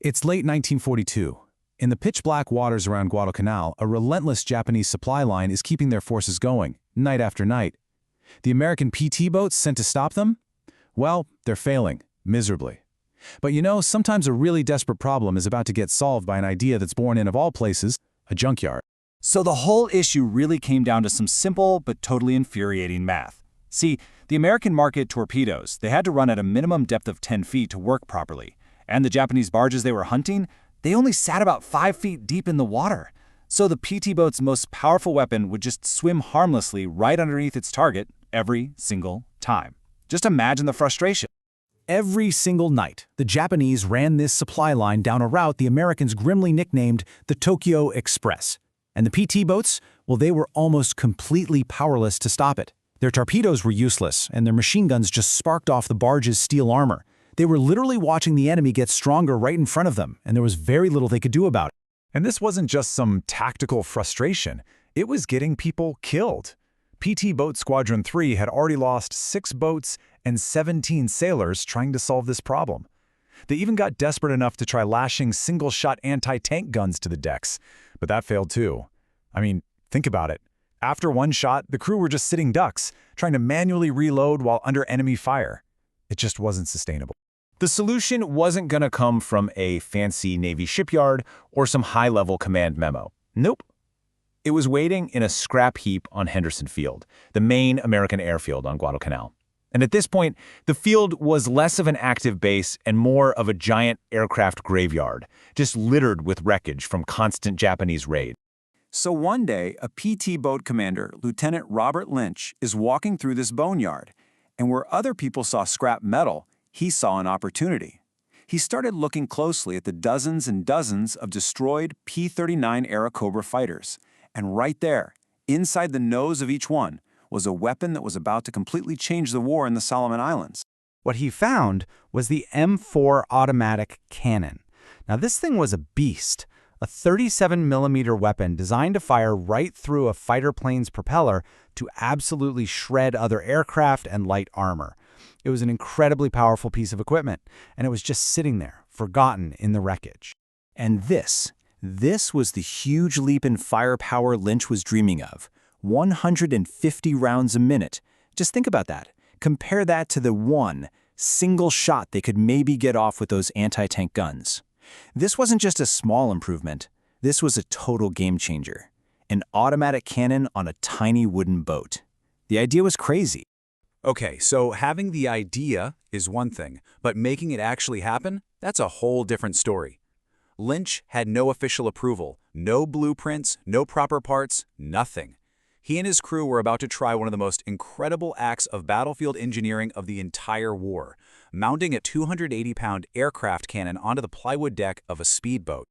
It's late 1942. In the pitch-black waters around Guadalcanal, a relentless Japanese supply line is keeping their forces going, night after night. The American PT boats sent to stop them? Well, they're failing, miserably. But you know, sometimes a really desperate problem is about to get solved by an idea that's born in, of all places, a junkyard. So the whole issue really came down to some simple but totally infuriating math. See, the American market torpedoes, they had to run at a minimum depth of 10 feet to work properly. And the Japanese barges they were hunting, they only sat about 5 feet deep in the water. So the PT boat's most powerful weapon would just swim harmlessly right underneath its target every single time. Just imagine the frustration. Every single night, the Japanese ran this supply line down a route the Americans grimly nicknamed the Tokyo Express. And the PT boats, well, they were almost completely powerless to stop it. Their torpedoes were useless, and their machine guns just sparked off the barge's steel armor. They were literally watching the enemy get stronger right in front of them, and there was very little they could do about it. And this wasn't just some tactical frustration. It was getting people killed. PT Boat Squadron 3 had already lost 6 boats and 17 sailors trying to solve this problem. They even got desperate enough to try lashing single-shot anti-tank guns to the decks, but that failed too. I mean, think about it. After one shot, the crew were just sitting ducks, trying to manually reload while under enemy fire. It just wasn't sustainable. The solution wasn't going to come from a fancy Navy shipyard or some high-level command memo. Nope. It was waiting in a scrap heap on Henderson Field, the main American airfield on Guadalcanal. And at this point, the field was less of an active base and more of a giant aircraft graveyard, just littered with wreckage from constant Japanese raids. So one day, a PT boat commander, Lieutenant Robert Lynch, is walking through this boneyard, and where other people saw scrap metal, he saw an opportunity. He started looking closely at the dozens and dozens of destroyed P-39-era Cobra fighters. And right there, inside the nose of each one, was a weapon that was about to completely change the war in the Solomon Islands. What he found was the M4 automatic cannon. Now this thing was a beast, a 37mm weapon designed to fire right through a fighter plane's propeller to absolutely shred other aircraft and light armor. It was an incredibly powerful piece of equipment, and it was just sitting there, forgotten in the wreckage. And this was the huge leap in firepower Lynch was dreaming of. 150 rounds a minute. Just think about that. Compare that to the one single shot they could maybe get off with those anti-tank guns. This wasn't just a small improvement. This was a total game changer. An automatic cannon on a tiny wooden boat. The idea was crazy. Okay, so having the idea is one thing, but making it actually happen, that's a whole different story. Lynch had no official approval, no blueprints, no proper parts, nothing. He and his crew were about to try one of the most incredible acts of battlefield engineering of the entire war, mounting a 280-pound aircraft cannon onto the plywood deck of a speedboat.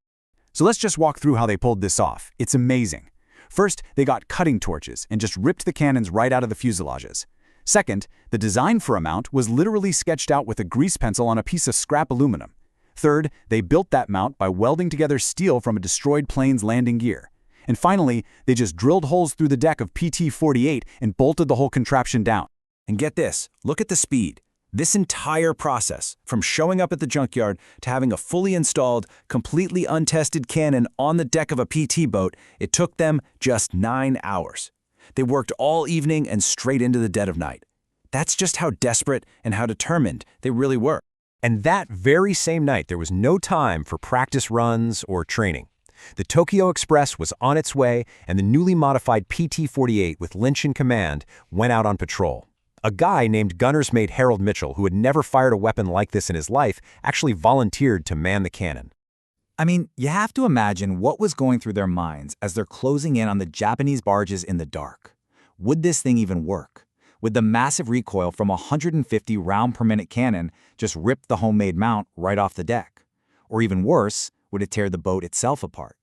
So let's just walk through how they pulled this off. It's amazing. First, they got cutting torches and just ripped the cannons right out of the fuselages. Second, the design for a mount was literally sketched out with a grease pencil on a piece of scrap aluminum. Third, they built that mount by welding together steel from a destroyed plane's landing gear. And finally, they just drilled holes through the deck of PT-48 and bolted the whole contraption down. And get this, look at the speed. This entire process, from showing up at the junkyard to having a fully installed, completely untested cannon on the deck of a PT boat, it took them just 9 hours. They worked all evening and straight into the dead of night. That's just how desperate and how determined they really were. And that very same night, there was no time for practice runs or training. The Tokyo Express was on its way, and the newly modified PT-48 with Lynch in command went out on patrol. A guy named Gunner's Mate Harold Mitchell, who had never fired a weapon like this in his life, actually volunteered to man the cannon. I mean, you have to imagine what was going through their minds as they're closing in on the Japanese barges in the dark. Would this thing even work? Would the massive recoil from a 150 round per minute cannon just rip the homemade mount right off the deck? Or even worse, would it tear the boat itself apart?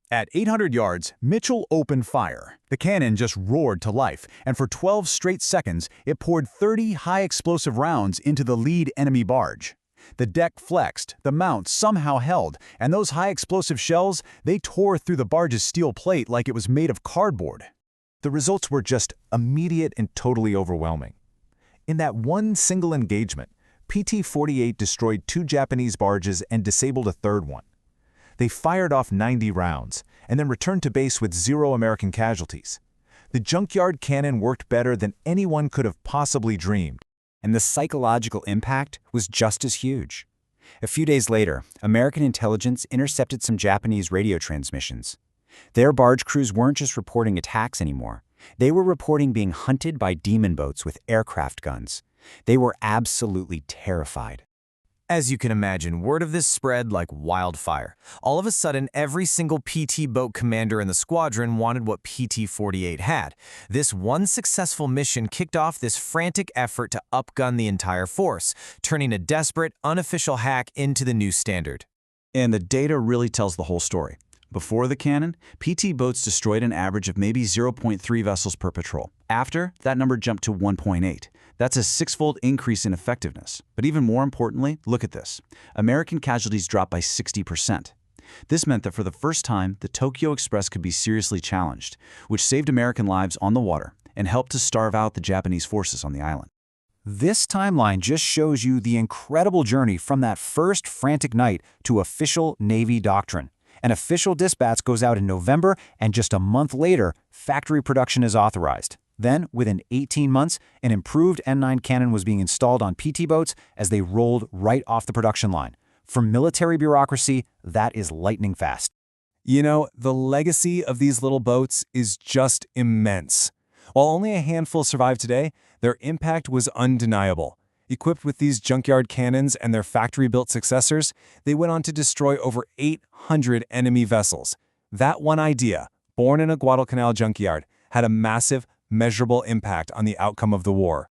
At 800 yards, Mitchell opened fire. The cannon just roared to life, and for 12 straight seconds, it poured 30 high-explosive rounds into the lead enemy barge. The deck flexed, the mount somehow held, and those high-explosive shells, they tore through the barge's steel plate like it was made of cardboard. The results were just immediate and totally overwhelming. In that one single engagement, PT-48 destroyed 2 Japanese barges and disabled a third one. They fired off 90 rounds and then returned to base with 0 American casualties. The junkyard cannon worked better than anyone could have possibly dreamed. And the psychological impact was just as huge. A few days later, American intelligence intercepted some Japanese radio transmissions. Their barge crews weren't just reporting attacks anymore. They were reporting being hunted by demon boats with aircraft guns. They were absolutely terrified. As you can imagine, word of this spread like wildfire. All of a sudden, every single PT boat commander in the squadron wanted what PT-48 had. This one successful mission kicked off this frantic effort to upgun the entire force, turning a desperate, unofficial hack into the new standard. And the data really tells the whole story. Before the cannon, PT boats destroyed an average of maybe 0.3 vessels per patrol. After, that number jumped to 1.8. That's a 6-fold increase in effectiveness. But even more importantly, look at this. American casualties dropped by 60%. This meant that for the first time, the Tokyo Express could be seriously challenged, which saved American lives on the water and helped to starve out the Japanese forces on the island. This timeline just shows you the incredible journey from that first frantic night to official Navy doctrine. An official dispatch goes out in November, and just a month later, factory production is authorized. Then, within 18 months, an improved N9 cannon was being installed on PT boats as they rolled right off the production line. For military bureaucracy, that is lightning fast. You know, the legacy of these little boats is just immense. While only a handful survive today, their impact was undeniable. Equipped with these junkyard cannons and their factory-built successors, they went on to destroy over 800 enemy vessels. That one idea, born in a Guadalcanal junkyard, had a massive, measurable impact on the outcome of the war.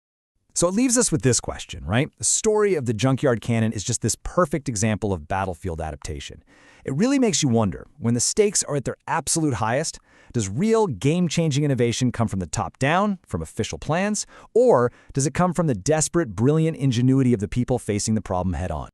So it leaves us with this question, right? The story of the junkyard cannon is just this perfect example of battlefield adaptation. It really makes you wonder, when the stakes are at their absolute highest, does real game-changing innovation come from the top down, from official plans, or does it come from the desperate, brilliant ingenuity of the people facing the problem head-on?